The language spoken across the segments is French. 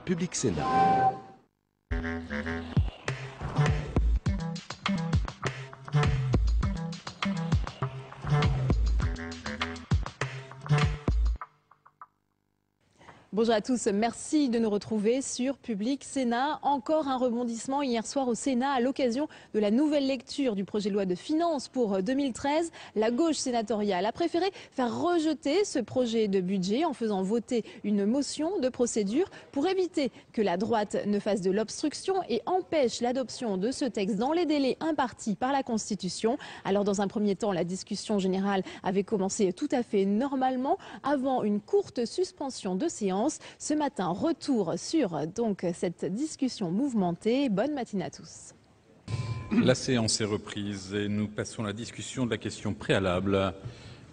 Public Sénat. Bonjour à tous, merci de nous retrouver sur Public Sénat. Encore un rebondissement hier soir au Sénat à l'occasion de la nouvelle lecture du projet de loi de finances pour 2013. La gauche sénatoriale a préféré faire rejeter ce projet de budget en faisant voter une motion de procédure pour éviter que la droite ne fasse de l'obstruction et empêche l'adoption de ce texte dans les délais impartis par la Constitution. Alors dans un premier temps, la discussion générale avait commencé tout à fait normalement avant une courte suspension de séance. Ce matin, retour sur cette discussion mouvementée. Bonne matinée à tous. La séance est reprise et nous passons à la discussion de la question préalable.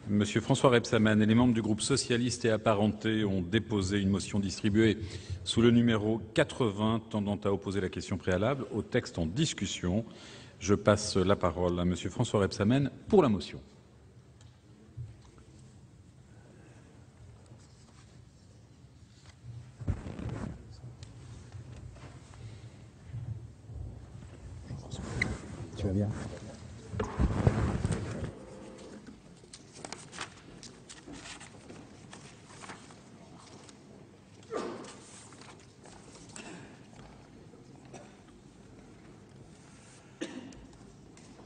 Monsieur François Rebsamen et les membres du groupe socialiste et apparentés ont déposé une motion distribuée sous le numéro 80 tendant à opposer la question préalable au texte en discussion. Je passe la parole à monsieur François Rebsamen pour la motion. Tu vas bien ?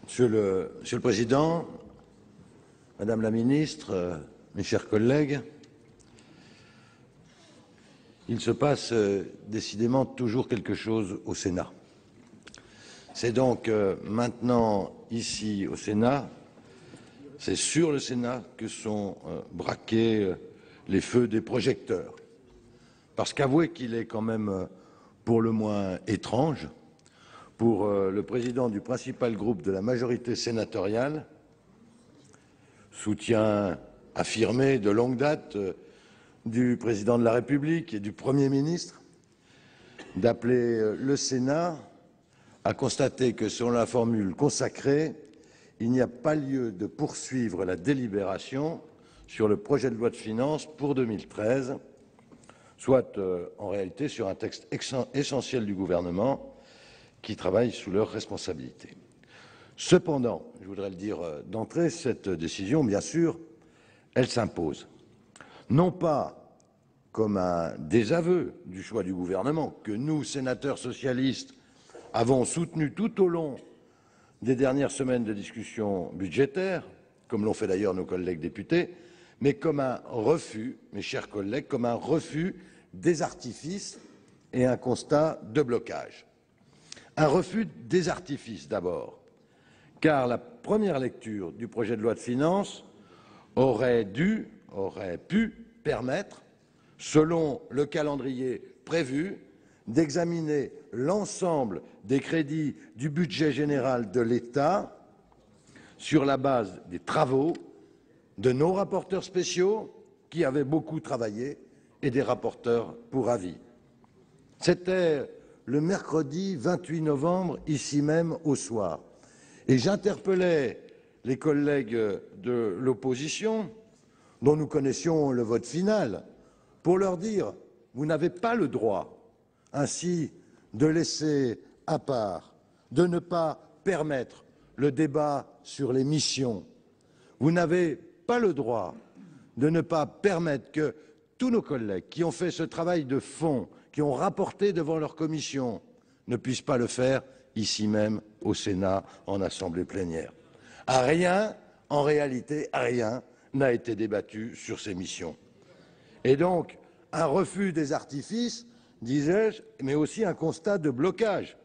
Monsieur le Président, Madame la Ministre, mes chers collègues, il se passe décidément toujours quelque chose au Sénat. C'est donc maintenant, ici au Sénat, c'est sur le Sénat que sont braqués les feux des projecteurs. Parce qu'avouez qu'il est quand même pour le moins étrange pour le président du principal groupe de la majorité sénatoriale, soutien affirmé de longue date du président de la République et du Premier ministre, d'appeler le Sénat à constater que, selon la formule consacrée, il n'y a pas lieu de poursuivre la délibération sur le projet de loi de finances pour 2013, soit en réalité sur un texte essentiel du gouvernement qui travaille sous leur responsabilité. Cependant, je voudrais le dire d'entrée, cette décision, bien sûr, elle s'impose. Non pas comme un désaveu du choix du gouvernement que nous, sénateurs socialistes, avons soutenu tout au long des dernières semaines de discussion budgétaire, comme l'ont fait d'ailleurs nos collègues députés, mais comme un refus, mes chers collègues, comme un refus des artifices et un constat de blocage. Un refus des artifices d'abord, car la première lecture du projet de loi de finances aurait pu permettre, selon le calendrier prévu, d'examiner l'ensemble des crédits du budget général de l'État sur la base des travaux de nos rapporteurs spéciaux, qui avaient beaucoup travaillé, et des rapporteurs pour avis. C'était le mercredi 28 novembre, ici même au soir. Et j'interpellais les collègues de l'opposition, dont nous connaissions le vote final, pour leur dire « Vous n'avez pas le droit ainsi de laisser à part, de ne pas permettre le débat sur les missions. Vous n'avez pas le droit de ne pas permettre que tous nos collègues qui ont fait ce travail de fond, qui ont rapporté devant leur commission, ne puissent pas le faire ici même au Sénat en assemblée plénière. Rien, en réalité, rien n'a été débattu sur ces missions. Et donc, un refus des artifices, disais-je, mais aussi un constat de blocage,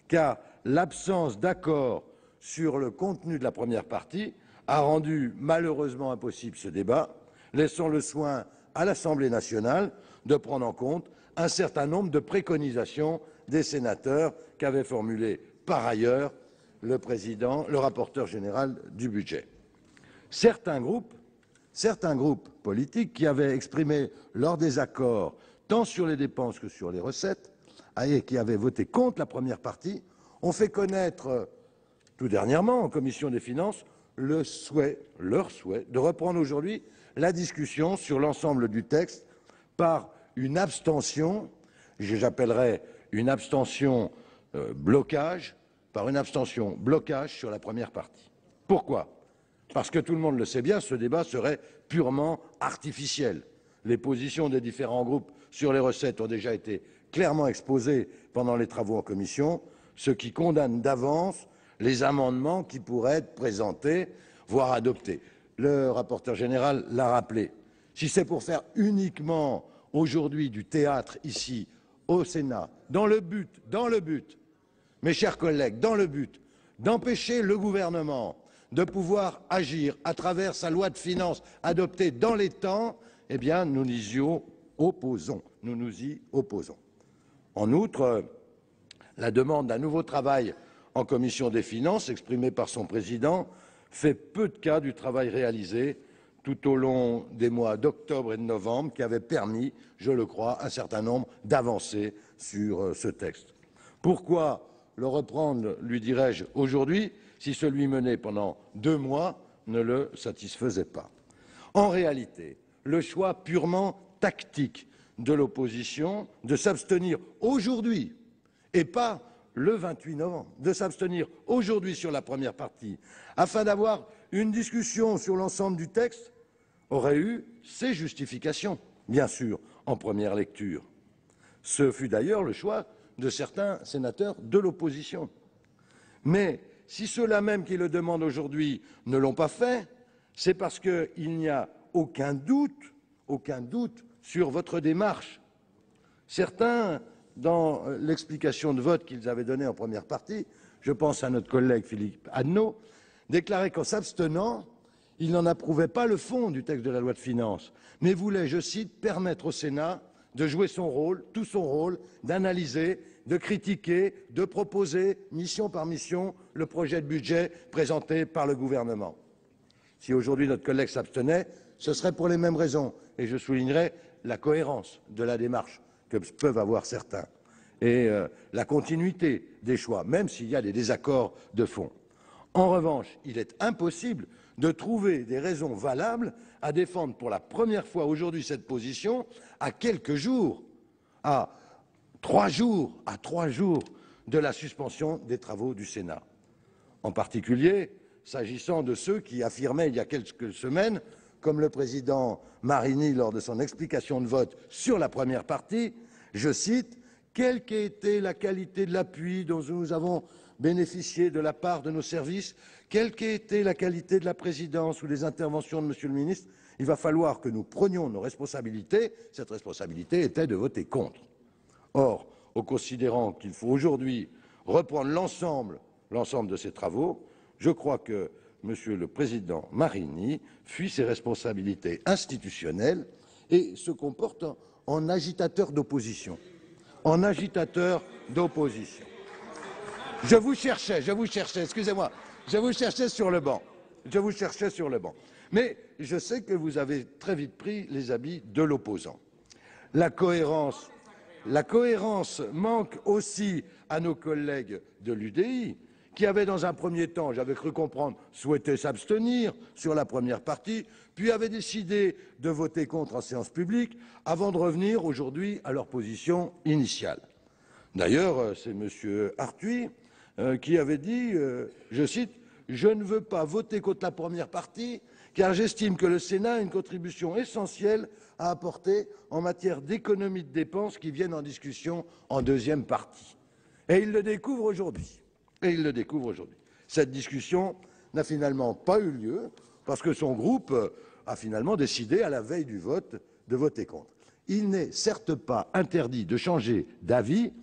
car l'absence d'accord sur le contenu de la première partie a rendu malheureusement impossible ce débat, laissant le soin à l'Assemblée nationale de prendre en compte un certain nombre de préconisations des sénateurs qu'avait formulées par ailleurs le rapporteur général du budget. Certains groupes politiques qui avaient exprimé leur désaccord tant sur les dépenses que sur les recettes, et qui avaient voté contre la première partie, ont fait connaître tout dernièrement en commission des finances leur souhait de reprendre aujourd'hui la discussion sur l'ensemble du texte par une abstention J'appellerais une abstention blocage par une abstention blocage sur la première partie. Pourquoi? Parce que tout le monde le sait bien, ce débat serait purement artificiel. Les positions des différents groupes sur les recettes ont déjà été clairement exposées pendant les travaux en commission, ce qui condamne d'avance les amendements qui pourraient être présentés, voire adoptés. Le rapporteur général l'a rappelé. Si c'est pour faire uniquement aujourd'hui du théâtre ici, au Sénat, dans le but, mes chers collègues, dans le but d'empêcher le gouvernement de pouvoir agir à travers sa loi de finances adoptée dans les temps, eh bien, nous nous y opposons. En outre, la demande d'un nouveau travail en commission des finances, exprimée par son président, fait peu de cas du travail réalisé tout au long des mois d'octobre et de novembre, qui avait permis, je le crois, un certain nombre d'avancées sur ce texte. Pourquoi le reprendre, lui dirais-je, aujourd'hui, si celui mené pendant 2 mois ne le satisfaisait pas? En réalité, le choix purement tactique de l'opposition de s'abstenir aujourd'hui, et pas le 28 novembre, de s'abstenir aujourd'hui sur la première partie, afin d'avoir une discussion sur l'ensemble du texte, aurait eu ses justifications, bien sûr, en première lecture. Ce fut d'ailleurs le choix de certains sénateurs de l'opposition. Mais si ceux-là même qui le demandent aujourd'hui ne l'ont pas fait, c'est parce qu'il n'y a aucun doute sur votre démarche. Certains, dans l'explication de vote qu'ils avaient donnée en première partie, je pense à notre collègue Philippe Adnot, déclaraient qu'en s'abstenant, il n'en approuvait pas le fond du texte de la loi de finances, mais voulait, je cite, permettre au Sénat de jouer son rôle, tout son rôle, d'analyser, de critiquer, de proposer, mission par mission, le projet de budget présenté par le gouvernement. Si aujourd'hui notre collègue s'abstenait, ce serait pour les mêmes raisons, et je soulignerai la cohérence de la démarche que peuvent avoir certains, et la continuité des choix, même s'il y a des désaccords de fond. En revanche, il est impossible de trouver des raisons valables à défendre pour la première fois aujourd'hui cette position à quelques jours, à 3 jours de la suspension des travaux du Sénat. En particulier, s'agissant de ceux qui affirmaient il y a quelques semaines, comme le président Marini lors de son explication de vote sur la première partie, je cite, « Quelle qu'ait été la qualité de l'appui dont nous avons bénéficié de la part de nos services, quelle qu'ait été la qualité de la présidence ou des interventions de Monsieur le ministre, il va falloir que nous prenions nos responsabilités. » Cette responsabilité était de voter contre. Or, en considérant qu'il faut aujourd'hui reprendre l'ensemble de ces travaux, je crois que Monsieur le président Marini fuit ses responsabilités institutionnelles et se comporte en agitateur d'opposition. Je vous cherchais, excusez-moi, je vous cherchais sur le banc. Mais je sais que vous avez très vite pris les habits de l'opposant. La cohérence manque aussi à nos collègues de l'UDI, qui avaient dans un premier temps, j'avais cru comprendre, souhaité s'abstenir sur la première partie, puis avaient décidé de voter contre en séance publique, avant de revenir aujourd'hui à leur position initiale. D'ailleurs, c'est M. Arthuis qui avait dit, je cite, « Je ne veux pas voter contre la première partie, car j'estime que le Sénat a une contribution essentielle à apporter en matière d'économie de dépenses qui viennent en discussion en deuxième partie. » Et il le découvre aujourd'hui. Cette discussion n'a finalement pas eu lieu parce que son groupe a finalement décidé, à la veille du vote, de voter contre. Il n'est certes pas interdit de changer d'avis,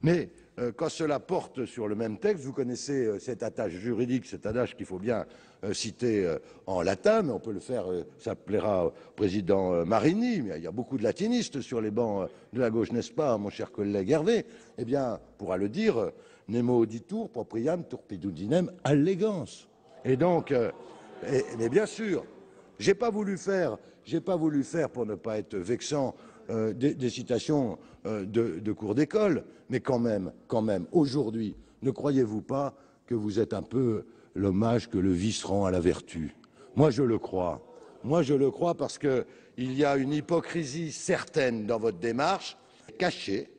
mais quand cela porte sur le même texte, vous connaissez cet adage juridique, cet adage qu'il faut bien citer en latin, mais on peut le faire, ça plaira au président Marini, mais il y a beaucoup de latinistes sur les bancs de la gauche, n'est-ce pas, mon cher collègue Hervé? Eh bien, on pourra le dire, nemo auditur propriam turpitudinem allegans. Et donc, mais bien sûr, j'ai pas voulu faire, pour ne pas être vexant, des citations de cours d'école, mais quand même, aujourd'hui, ne croyez-vous pas que vous êtes un peu l'hommage que le vice rend à la vertu? Moi, je le crois. Parce qu'il y a une hypocrisie certaine dans votre démarche, cachée,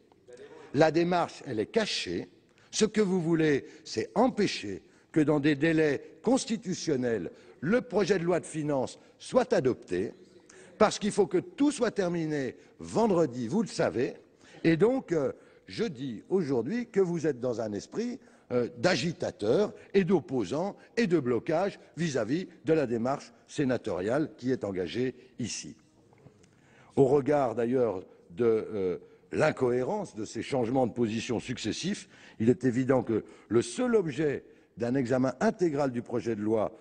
La démarche, elle est cachée. Ce que vous voulez, c'est empêcher que dans des délais constitutionnels, le projet de loi de finances soit adopté, parce qu'il faut que tout soit terminé vendredi, vous le savez. Et donc, je dis aujourd'hui que vous êtes dans un esprit d'agitateur et d'opposant et de blocage vis-à-vis de la démarche sénatoriale qui est engagée ici. Au regard d'ailleurs de l'incohérence de ces changements de position successifs, il est évident que le seul objet d'un examen intégral du projet de loi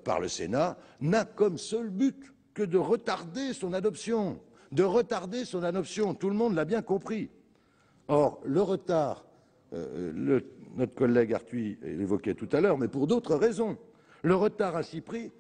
par le Sénat n'a comme seul but que de retarder son adoption. Tout le monde l'a bien compris. Or, le retard, notre collègue Arthuis l'évoquait tout à l'heure, mais pour d'autres raisons, le retard ainsi pris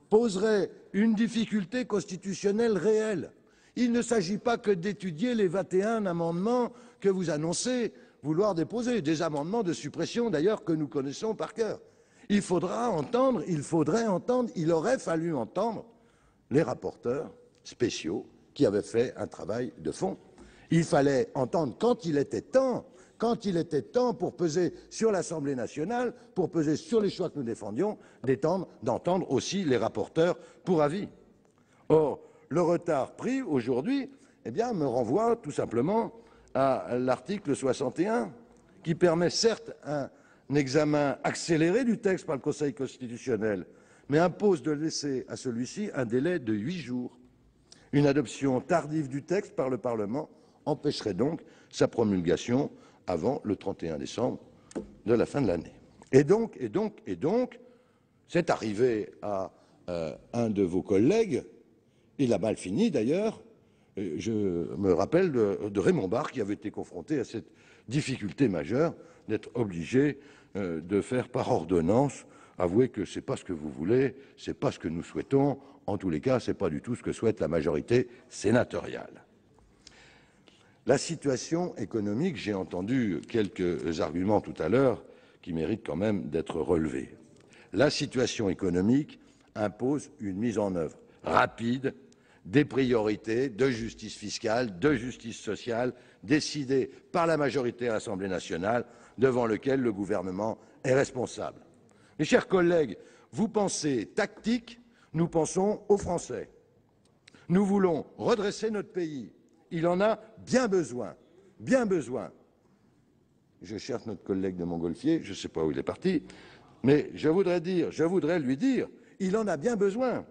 poserait une difficulté constitutionnelle réelle. Il ne s'agit pas que d'étudier les 21 amendements que vous annoncez vouloir déposer, des amendements de suppression d'ailleurs que nous connaissons par cœur. Il faudrait entendre, il aurait fallu entendre les rapporteurs spéciaux qui avaient fait un travail de fond. Il fallait entendre quand il était temps pour peser sur l'Assemblée nationale, pour peser sur les choix que nous défendions, d'entendre aussi les rapporteurs pour avis. Or, le retard pris aujourd'hui me renvoie tout simplement à l'article 61, qui permet certes un examen accéléré du texte par le Conseil constitutionnel, mais impose de laisser à celui-ci un délai de 8 jours. Une adoption tardive du texte par le Parlement empêcherait donc sa promulgation avant le 31 décembre de la fin de l'année. Et donc, c'est arrivé à un de vos collègues, il a mal fini d'ailleurs. Je me rappelle de Raymond Barre qui avait été confronté à cette difficulté majeure d'être obligé de faire par ordonnance. Avouez que ce n'est pas ce que vous voulez, ce n'est pas ce que nous souhaitons. En tous les cas, ce n'est pas du tout ce que souhaite la majorité sénatoriale. La situation économique, j'ai entendu quelques arguments tout à l'heure qui méritent quand même d'être relevés. La situation économique impose une mise en œuvre rapide des priorités de justice fiscale, de justice sociale, décidées par la majorité à l'Assemblée nationale, devant lequel le gouvernement est responsable. Mes chers collègues, vous pensez tactique, nous pensons aux Français. Nous voulons redresser notre pays. Il en a bien besoin, bien besoin. Je cherche notre collègue de Montgolfier, je ne sais pas où il est parti, mais je voudrais lui dire, il en a bien besoin.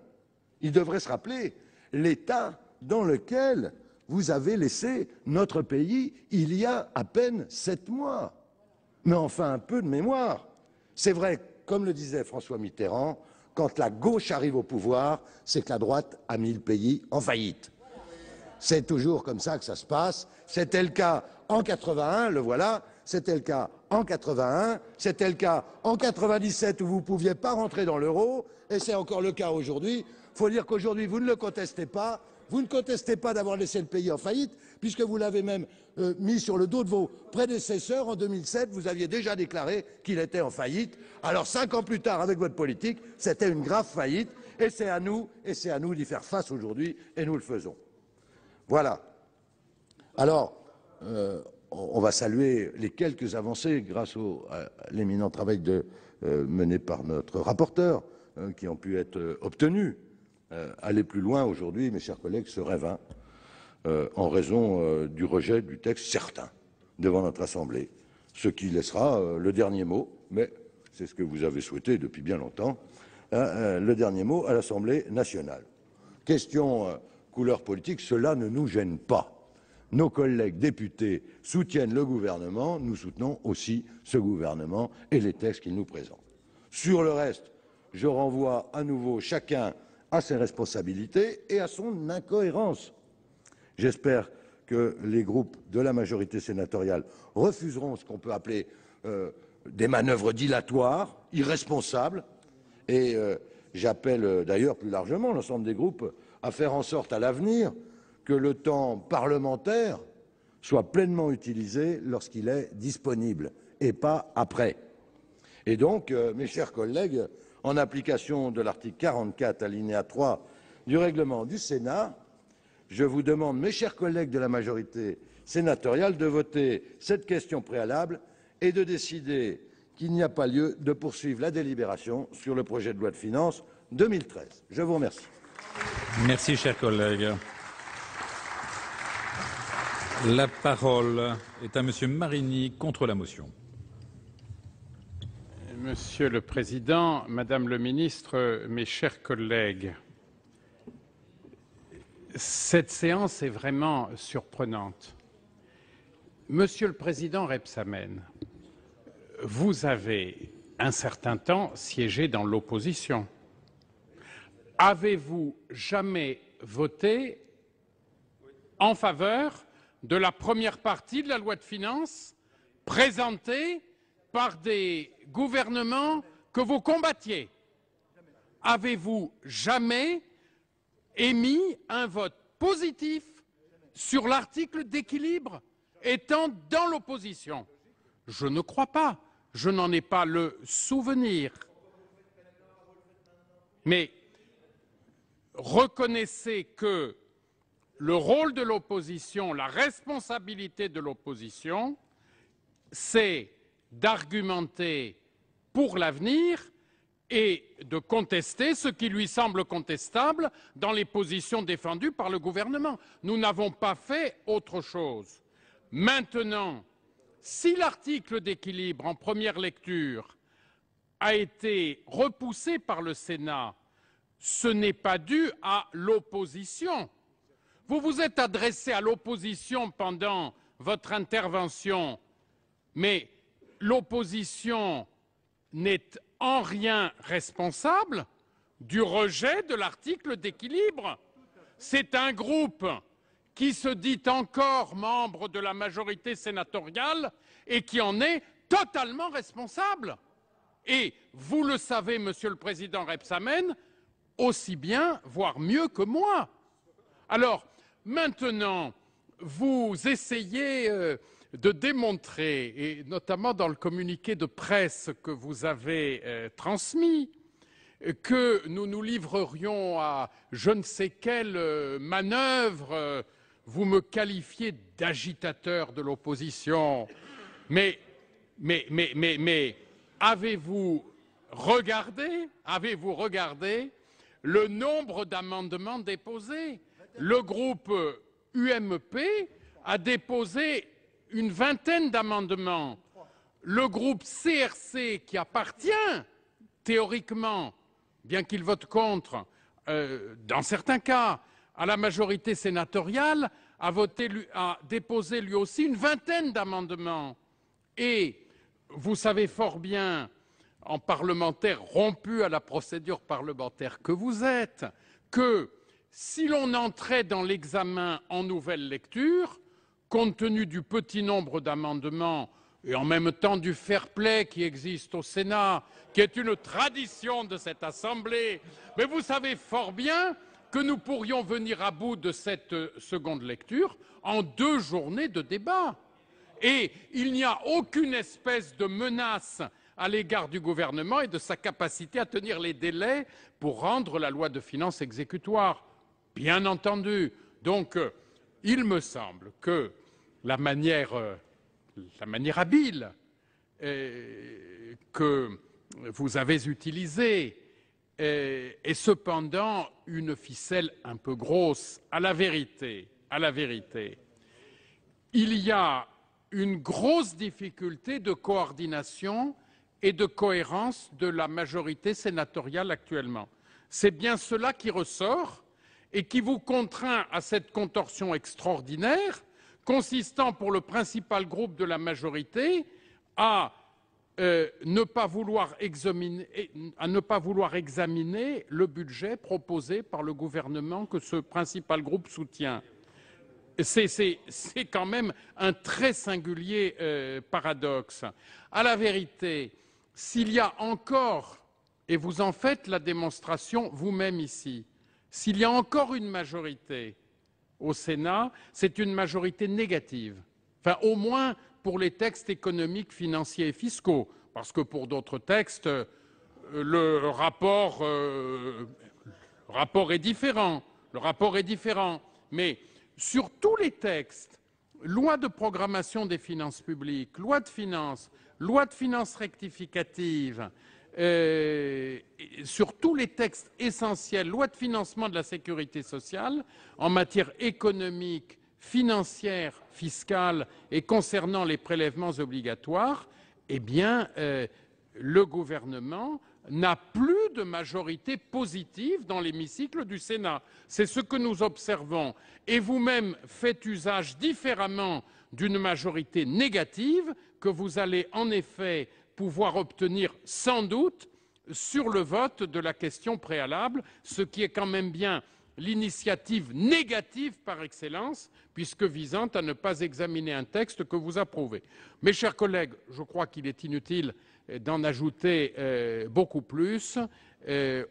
Il devrait se rappeler l'état dans lequel vous avez laissé notre pays il y a à peine 7 mois. Mais enfin, un peu de mémoire. C'est vrai, comme le disait François Mitterrand, quand la gauche arrive au pouvoir, c'est que la droite a mis le pays en faillite. C'est toujours comme ça que ça se passe. C'était le cas en 81, le voilà. C'était le cas en 81. C'était le cas en 97 où vous ne pouviez pas rentrer dans l'euro. Et c'est encore le cas aujourd'hui. Il faut dire qu'aujourd'hui, vous ne le contestez pas. Vous ne contestez pas d'avoir laissé le pays en faillite, puisque vous l'avez même mis sur le dos de vos prédécesseurs. En 2007, vous aviez déjà déclaré qu'il était en faillite. Alors 5 ans plus tard, avec votre politique, c'était une grave faillite. Et c'est à nous d'y faire face aujourd'hui, et nous le faisons. Voilà. Alors, on va saluer les quelques avancées grâce à l'éminent travail mené par notre rapporteur qui ont pu être obtenues. Aller plus loin aujourd'hui, mes chers collègues, serait vain en raison du rejet du texte certain devant notre Assemblée, ce qui laissera le dernier mot, mais c'est ce que vous avez souhaité depuis bien longtemps, le dernier mot à l'Assemblée nationale. Question couleur politique, cela ne nous gêne pas. Nos collègues députés soutiennent le gouvernement, nous soutenons aussi ce gouvernement et les textes qu'il nous présente. Sur le reste, je renvoie à nouveau chacun à ses responsabilités et à son incohérence. J'espère que les groupes de la majorité sénatoriale refuseront ce qu'on peut appeler des manœuvres dilatoires, irresponsables, et j'appelle d'ailleurs plus largement l'ensemble des groupes à faire en sorte à l'avenir que le temps parlementaire soit pleinement utilisé lorsqu'il est disponible et pas après. Et donc, mes chers collègues, en application de l'article 44, alinéa 3 du règlement du Sénat, je vous demande, mes chers collègues de la majorité sénatoriale de voter cette question préalable et de décider qu'il n'y a pas lieu de poursuivre la délibération sur le projet de loi de finances 2013. Je vous remercie. Merci, cher collègue. La parole est à Monsieur Marini contre la motion. Monsieur le Président, Madame le Ministre, mes chers collègues, cette séance est vraiment surprenante. Monsieur le Président Rebsamen, vous avez un certain temps siégé dans l'opposition. Avez-vous jamais voté en faveur de la première partie de la loi de finances présentée par des gouvernements que vous combattiez? Avez-vous jamais émis un vote positif sur l'article d'équilibre étant dans l'opposition? Je ne crois pas. Je n'en ai pas le souvenir. Mais reconnaissez que le rôle de l'opposition, la responsabilité de l'opposition, c'est d'argumenter pour l'avenir et de contester ce qui lui semble contestable dans les positions défendues par le gouvernement. Nous n'avons pas fait autre chose. Maintenant, si l'article d'équilibre en première lecture a été repoussé par le Sénat, ce n'est pas dû à l'opposition. Vous vous êtes adressé à l'opposition pendant votre intervention, mais l'opposition n'est en rien responsable du rejet de l'article d'équilibre. C'est un groupe qui se dit encore membre de la majorité sénatoriale et qui en est totalement responsable. Et vous le savez, Monsieur le Président Rebsamen, aussi bien, voire mieux que moi. Alors, maintenant, vous essayez de démontrer, et notamment dans le communiqué de presse que vous avez transmis, que nous nous livrerions à je ne sais quelle manœuvre. Vous me qualifiez d'agitateur de l'opposition. Mais avez-vous regardé le nombre d'amendements déposés? Le groupe UMP a déposé une vingtaine d'amendements. Le groupe CRC, qui appartient théoriquement, bien qu'il vote contre, dans certains cas, à la majorité sénatoriale, a déposé lui aussi une vingtaine d'amendements. Et vous savez fort bien, en parlementaire rompu à la procédure parlementaire que vous êtes, que si l'on entrait dans l'examen en nouvelle lecture, compte tenu du petit nombre d'amendements et en même temps du fair-play qui existe au Sénat, qui est une tradition de cette Assemblée, mais vous savez fort bien que nous pourrions venir à bout de cette seconde lecture en 2 journées de débat. Et il n'y a aucune espèce de menace à l'égard du gouvernement et de sa capacité à tenir les délais pour rendre la loi de finances exécutoire. Bien entendu. Donc, il me semble que la manière habile que vous avez utilisée est cependant une ficelle un peu grosse. À la vérité, il y a une grosse difficulté de coordination et de cohérence de la majorité sénatoriale actuellement. C'est bien cela qui ressort et qui vous contraint à cette contorsion extraordinaire consistant pour le principal groupe de la majorité à ne pas vouloir examiner le budget proposé par le gouvernement que ce principal groupe soutient. C'est quand même un très singulier paradoxe. À la vérité, s'il y a encore, et vous en faites la démonstration vous-même ici, s'il y a encore une majorité au Sénat, c'est une majorité négative. Enfin, au moins pour les textes économiques, financiers et fiscaux, parce que pour d'autres textes, le rapport est différent. Mais sur tous les textes, loi de programmation des finances publiques, loi de finances rectificative, sur tous les textes essentiels, loi de financement de la sécurité sociale, en matière économique, financière, fiscale et concernant les prélèvements obligatoires, eh bien, le gouvernement n'a plus de majorité positive dans l'hémicycle du Sénat. C'est ce que nous observons. Et vous-même faites usage différemment d'une majorité négative que vous allez en effet pouvoir obtenir sans doute sur le vote de la question préalable, ce qui est quand même bien l'initiative négative par excellence, puisque visant à ne pas examiner un texte que vous approuvez. Mes chers collègues, je crois qu'il est inutile d'en ajouter beaucoup plus.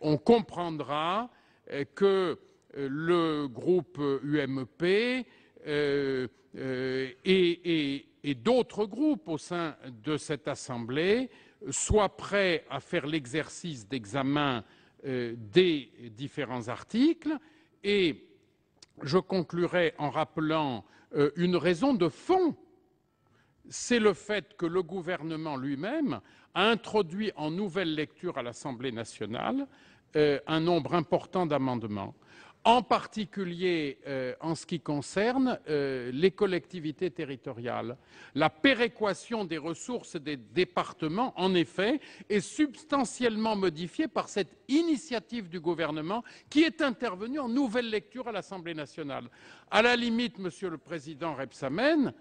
On comprendra que le groupe UMP et d'autres groupes au sein de cette Assemblée soient prêts à faire l'exercice d'examen des différents articles. Et je conclurai en rappelant une raison de fond. C'est le fait que le gouvernement lui-même a introduit en nouvelle lecture à l'Assemblée nationale un nombre important d'amendements, en particulier en ce qui concerne les collectivités territoriales. La péréquation des ressources des départements, en effet, est substantiellement modifiée par cette initiative du gouvernement qui est intervenue en nouvelle lecture à l'Assemblée nationale. À la limite, Monsieur le Président Rebsamen,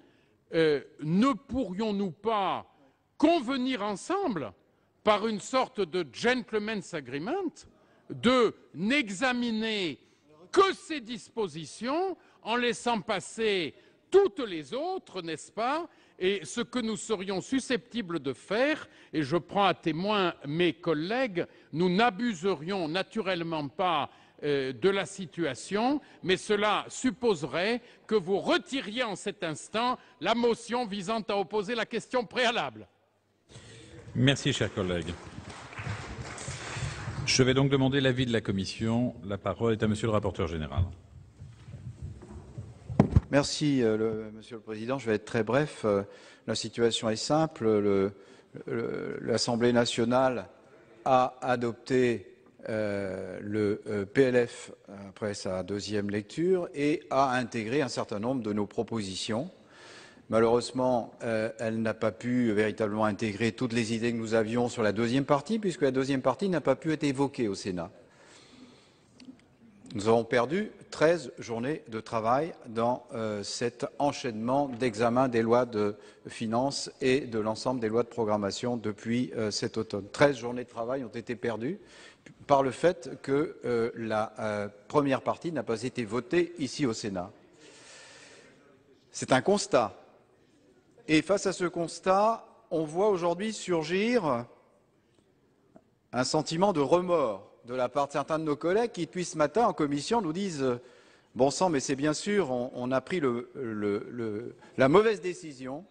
ne pourrions-nous pas convenir ensemble, par une sorte de gentleman's agreement, de n'examiner que ces dispositions en laissant passer toutes les autres, n'est-ce pas? Et ce que nous serions susceptibles de faire, et je prends à témoin mes collègues, nous n'abuserions naturellement pas de la situation, mais cela supposerait que vous retiriez en cet instant la motion visant à opposer la question préalable. Merci, chers collègues. Je vais donc demander l'avis de la Commission. La parole est à Monsieur le rapporteur général. Merci, Monsieur le Président. Je vais être très bref. La situation est simple. L'Assemblée nationale a adopté le PLF après sa deuxième lecture et a intégré un certain nombre de nos propositions. Malheureusement, elle n'a pas pu véritablement intégrer toutes les idées que nous avions sur la deuxième partie, puisque la deuxième partie n'a pas pu être évoquée au Sénat. Nous avons perdu 13 journées de travail dans cet enchaînement d'examen des lois de finances et de l'ensemble des lois de programmation depuis cet automne. 13 journées de travail ont été perdues par le fait que la première partie n'a pas été votée ici au Sénat. C'est un constat. Et face à ce constat, on voit aujourd'hui surgir un sentiment de remords de la part de certains de nos collègues qui, depuis ce matin en commission, nous disent « Bon sang, mais c'est bien sûr, on a pris la mauvaise décision,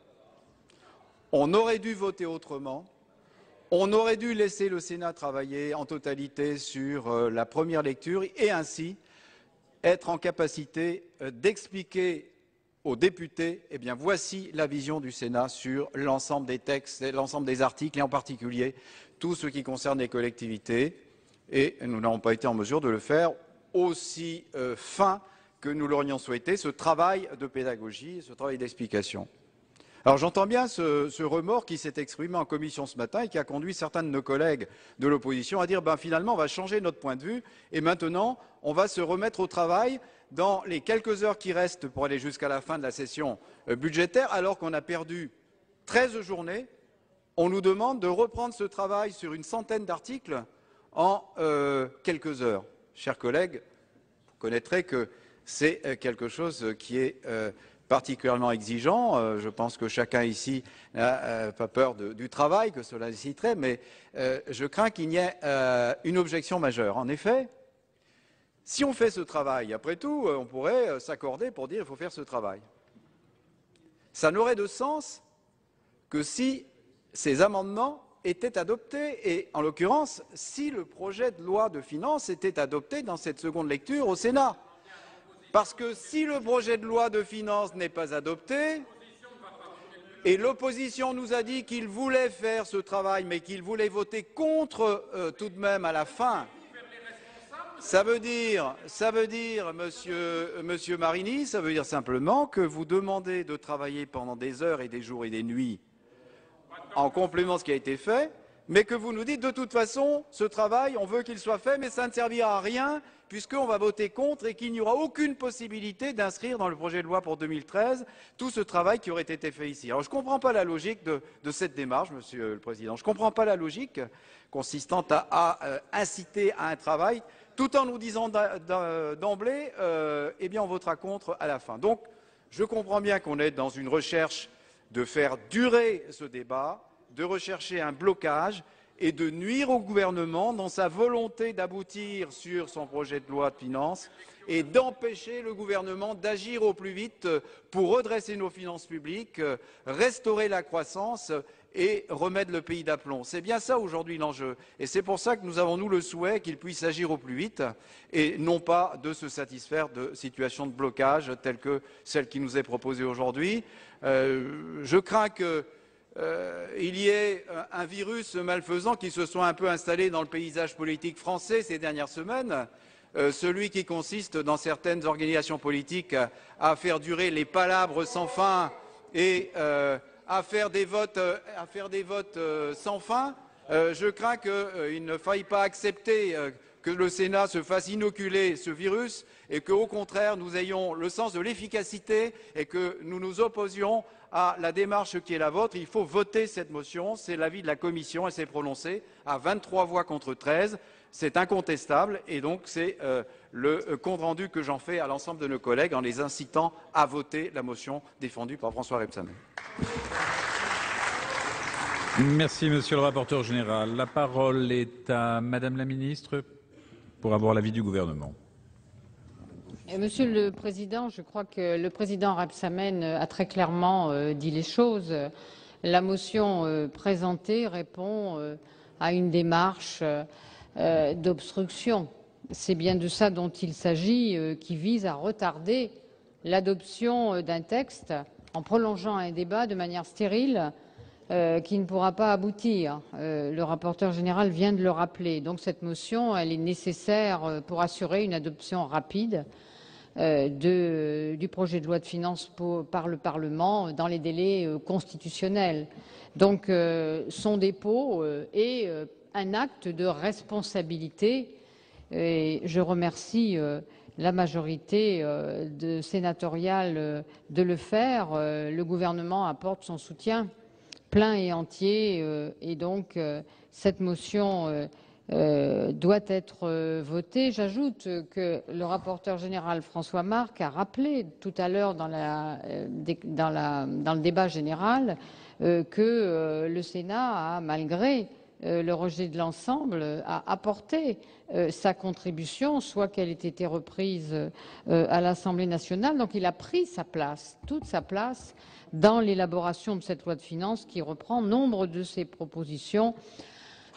on aurait dû voter autrement, on aurait dû laisser le Sénat travailler en totalité sur la première lecture et ainsi être en capacité d'expliquer aux députés, eh bien, voici la vision du Sénat sur l'ensemble des textes, l'ensemble des articles et en particulier tout ce qui concerne les collectivités. Et nous n'avons pas été en mesure de le faire aussi fin que nous l'aurions souhaité, ce travail de pédagogie, ce travail d'explication. Alors j'entends bien ce remords qui s'est exprimé en commission ce matin et qui a conduit certains de nos collègues de l'opposition à dire finalement on va changer notre point de vue et maintenant on va se remettre au travail dans les quelques heures qui restent pour aller jusqu'à la fin de la session budgétaire, alors qu'on a perdu 13 journées, on nous demande de reprendre ce travail sur une centaine d'articles en quelques heures. Chers collègues, vous connaîtrez que c'est quelque chose qui est particulièrement exigeant. Je pense que chacun ici n'a pas peur du travail que cela nécessiterait, mais je crains qu'il y ait une objection majeure. En effet, si on fait ce travail, après tout, on pourrait s'accorder pour dire qu'il faut faire ce travail. Ça n'aurait de sens que si ces amendements étaient adoptés et, en l'occurrence, si le projet de loi de finances était adopté dans cette seconde lecture au Sénat. Parce que si le projet de loi de finances n'est pas adopté, et l'opposition nous a dit qu'il voulait faire ce travail, mais qu'il voulait voter contre tout de même à la fin, ça veut dire, monsieur Marini, ça veut dire simplement que vous demandez de travailler pendant des heures et des jours et des nuits en complément de ce qui a été fait, mais que vous nous dites de toute façon, ce travail, on veut qu'il soit fait, mais ça ne servira à rien puisqu'on va voter contre et qu'il n'y aura aucune possibilité d'inscrire dans le projet de loi pour 2013 tout ce travail qui aurait été fait ici. Alors je ne comprends pas la logique de cette démarche, Monsieur le Président. Je ne comprends pas la logique consistant à inciter à un travail tout en nous disant d'emblée, eh bien on votera contre à la fin. Donc je comprends bien qu'on est dans une recherche de faire durer ce débat, de rechercher un blocage et de nuire au gouvernement dans sa volonté d'aboutir sur son projet de loi de finances et d'empêcher le gouvernement d'agir au plus vite pour redresser nos finances publiques, restaurer la croissance et remettre le pays d'aplomb. C'est bien ça aujourd'hui l'enjeu. Et c'est pour ça que nous avons, nous, le souhait qu'il puisse agir au plus vite et non pas de se satisfaire de situations de blocage telles que celle qui nous est proposée aujourd'hui. Je crains qu'il y ait un virus malfaisant qui se soit un peu installé dans le paysage politique français ces dernières semaines, celui qui consiste dans certaines organisations politiques à faire durer les palabres sans fin et à faire des votes sans fin. Je crains qu'il ne faille pas accepter que le Sénat se fasse inoculer ce virus et qu'au contraire nous ayons le sens de l'efficacité et que nous nous opposions à la démarche qui est la vôtre. Il faut voter cette motion, c'est l'avis de la Commission, elle s'est prononcée à 23 voix contre 13. C'est incontestable et donc c'est le compte-rendu que j'en fais à l'ensemble de nos collègues en les incitant à voter la motion défendue par François Rebsamen. Merci, monsieur le rapporteur général. La parole est à madame la ministre pour avoir l'avis du gouvernement. Monsieur le Président, je crois que le président Rebsamen a très clairement dit les choses. La motion présentée répond à une démarche d'obstruction. C'est bien de ça dont il s'agit, qui vise à retarder l'adoption d'un texte en prolongeant un débat de manière stérile qui ne pourra pas aboutir. Le rapporteur général vient de le rappeler. Donc cette motion, elle est nécessaire pour assurer une adoption rapide du projet de loi de finances par le Parlement dans les délais constitutionnels. Donc son dépôt est un acte de responsabilité et je remercie la majorité sénatoriale de le faire. Le gouvernement apporte son soutien plein et entier et donc cette motion doit être votée. J'ajoute que le rapporteur général François Marc a rappelé tout à l'heure dans le débat général que le Sénat a, malgré le rejet de l'ensemble, a apporté sa contribution, soit qu'elle ait été reprise à l'Assemblée nationale. Donc il a pris sa place, toute sa place, dans l'élaboration de cette loi de finances qui reprend nombre de ses propositions.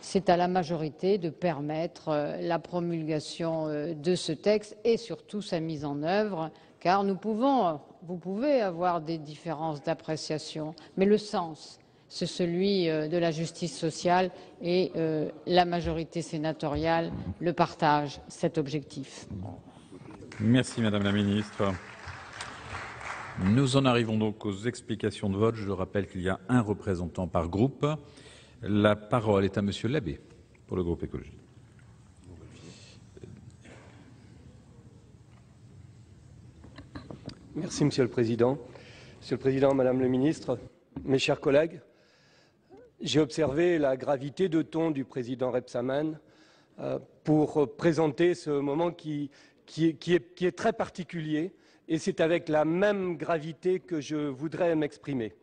C'est à la majorité de permettre la promulgation de ce texte et surtout sa mise en œuvre, car vous pouvez avoir des différences d'appréciation, mais le sens, c'est celui de la justice sociale et la majorité sénatoriale le partage, cet objectif. Merci Madame la Ministre. Nous en arrivons donc aux explications de vote. Je rappelle qu'il y a un représentant par groupe. La parole est à Monsieur Labbé pour le groupe écologique. Merci Monsieur le Président. Monsieur le Président, Madame le Ministre, mes chers collègues, j'ai observé la gravité de ton du président Rebsamen pour présenter ce moment qui est très particulier, et c'est avec la même gravité que je voudrais m'exprimer.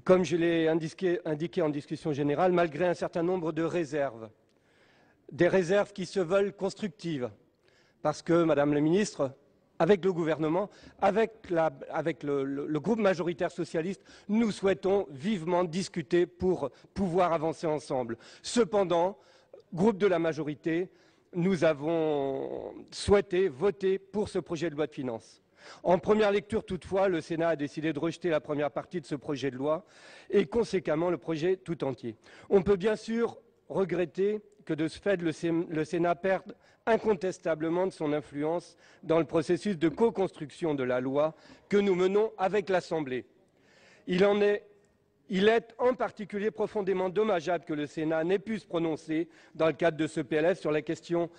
Comme je l'ai indiqué en discussion générale, malgré un certain nombre de réserves, des réserves qui se veulent constructives, parce que, Madame la Ministre, avec le gouvernement, avec le groupe majoritaire socialiste, nous souhaitons vivement discuter pour pouvoir avancer ensemble. Cependant, groupe de la majorité, nous avons souhaité voter pour ce projet de loi de finances. En première lecture, toutefois, le Sénat a décidé de rejeter la première partie de ce projet de loi et, conséquemment, le projet tout entier. On peut bien sûr regretter que, de ce fait, le Sénat perde incontestablement de son influence dans le processus de co-construction de la loi que nous menons avec l'Assemblée. Il est en particulier profondément dommageable que le Sénat n'ait pu se prononcer dans le cadre de ce PLF sur les questions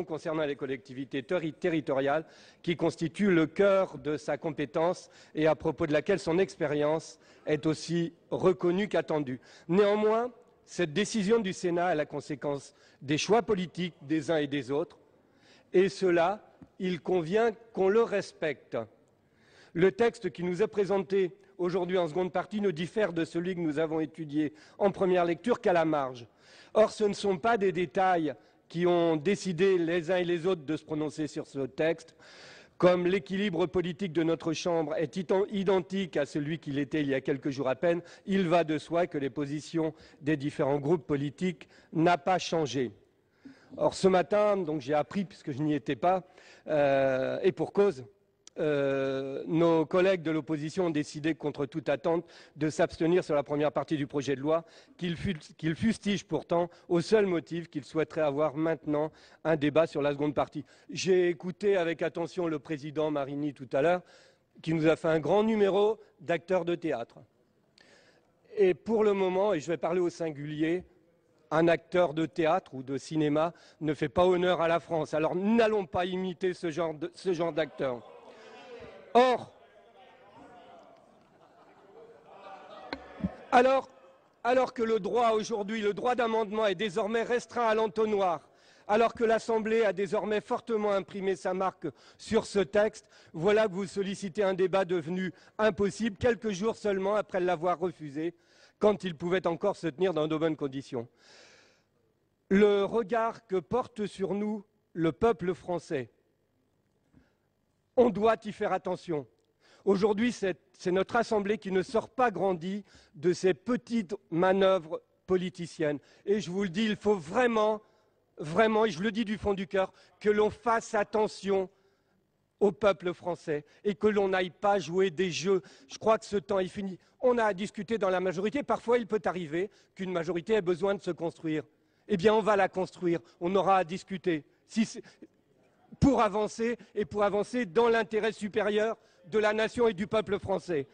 concernant les collectivités territoriales qui constituent le cœur de sa compétence et à propos de laquelle son expérience est aussi reconnue qu'attendue. Néanmoins, cette décision du Sénat est la conséquence des choix politiques des uns et des autres, et cela, il convient qu'on le respecte. Le texte qui nous est présenté aujourd'hui en seconde partie ne diffère de celui que nous avons étudié en première lecture qu'à la marge. Or, ce ne sont pas des détails qui ont décidé les uns et les autres de se prononcer sur ce texte. Comme l'équilibre politique de notre Chambre est identique à celui qu'il était il y a quelques jours à peine, il va de soi que les positions des différents groupes politiques n'ont pas changé. Or, ce matin, donc j'ai appris, puisque je n'y étais pas, et pour cause, nos collègues de l'opposition ont décidé, contre toute attente, de s'abstenir sur la première partie du projet de loi, qu'ils fustigent pourtant au seul motif qu'ils souhaiteraient avoir maintenant un débat sur la seconde partie. J'ai écouté avec attention le président Marini tout à l'heure, qui nous a fait un grand numéro d'acteurs de théâtre. Et pour le moment, et je vais parler au singulier, un acteur de théâtre ou de cinéma ne fait pas honneur à la France. Alors n'allons pas imiter ce genre d'acteurs. Or, alors que le droit aujourd'hui, le droit d'amendement est désormais restreint à l'entonnoir, alors que l'Assemblée a désormais fortement imprimé sa marque sur ce texte, voilà que vous sollicitez un débat devenu impossible quelques jours seulement après l'avoir refusé, quand il pouvait encore se tenir dans de bonnes conditions. Le regard que porte sur nous le peuple français, on doit y faire attention. Aujourd'hui, c'est notre Assemblée qui ne sort pas grandie de ces petites manœuvres politiciennes. Et je vous le dis, il faut vraiment, et je le dis du fond du cœur, que l'on fasse attention au peuple français et que l'on n'aille pas jouer des jeux. Je crois que ce temps est fini. On a à discuter dans la majorité. Parfois, il peut arriver qu'une majorité ait besoin de se construire. Eh bien, on va la construire. On aura à discuter. Pour avancer dans l'intérêt supérieur de la nation et du peuple français.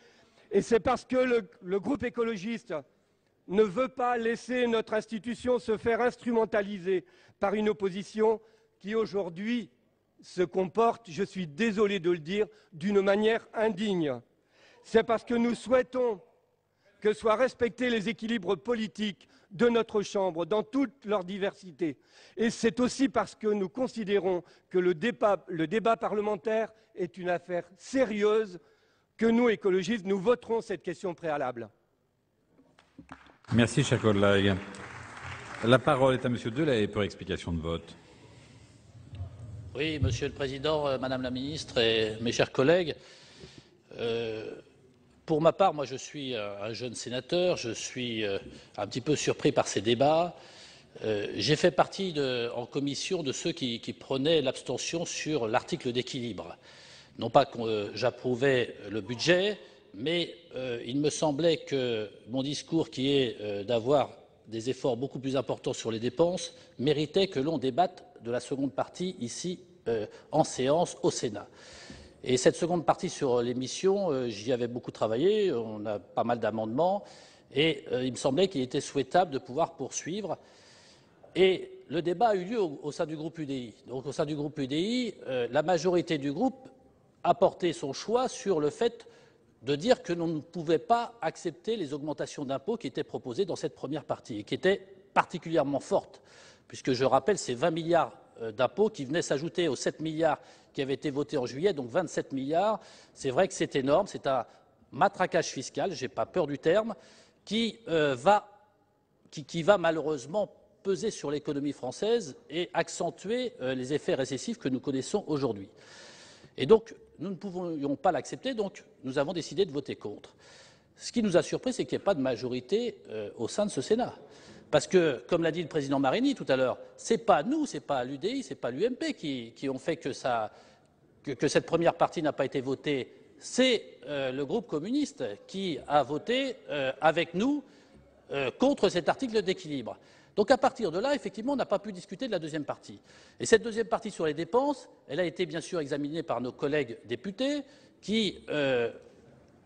Et c'est parce que le groupe écologiste ne veut pas laisser notre institution se faire instrumentaliser par une opposition qui aujourd'hui se comporte, je suis désolé de le dire, d'une manière indigne. C'est parce que nous souhaitons que soient respectés les équilibres politiques de notre Chambre dans toute leur diversité. Et c'est aussi parce que nous considérons que le débat parlementaire est une affaire sérieuse que nous, écologistes, nous voterons cette question préalable. Merci, chers collègues. La parole est à Monsieur Delahaye pour explication de vote. Oui, Monsieur le Président, Madame la Ministre et mes chers collègues, pour ma part, moi je suis un jeune sénateur, je suis un petit peu surpris par ces débats. J'ai fait partie en commission de ceux qui prenaient l'abstention sur l'article d'équilibre. Non pas que j'approuvais le budget, mais il me semblait que mon discours, qui est d'avoir des efforts beaucoup plus importants sur les dépenses, méritait que l'on débatte de la seconde partie ici en séance au Sénat. Et cette seconde partie sur les missions, j'y avais beaucoup travaillé, on a pas mal d'amendements, et il me semblait qu'il était souhaitable de pouvoir poursuivre. Et le débat a eu lieu au sein du groupe UDI. Donc au sein du groupe UDI, la majorité du groupe a porté son choix sur le fait de dire que l'on ne pouvait pas accepter les augmentations d'impôts qui étaient proposées dans cette première partie, et qui étaient particulièrement fortes, puisque je rappelle ces 20 milliards d'impôts qui venaient s'ajouter aux 7 milliards qui avaient été votés en juillet, donc 27 milliards. C'est vrai que c'est énorme, c'est un matraquage fiscal, je n'ai pas peur du terme, qui va malheureusement peser sur l'économie française et accentuer les effets récessifs que nous connaissons aujourd'hui. Et donc, nous ne pouvions pas l'accepter, donc nous avons décidé de voter contre. Ce qui nous a surpris, c'est qu'il n'y ait pas de majorité au sein de ce Sénat. Parce que, comme l'a dit le président Marini tout à l'heure, ce n'est pas nous, ce n'est pas l'UDI, ce n'est pas l'UMP qui ont fait que cette première partie n'a pas été votée. C'est le groupe communiste qui a voté avec nous contre cet article d'équilibre. Donc à partir de là, effectivement, on n'a pas pu discuter de la deuxième partie. Et cette deuxième partie sur les dépenses, elle a été bien sûr examinée par nos collègues députés qui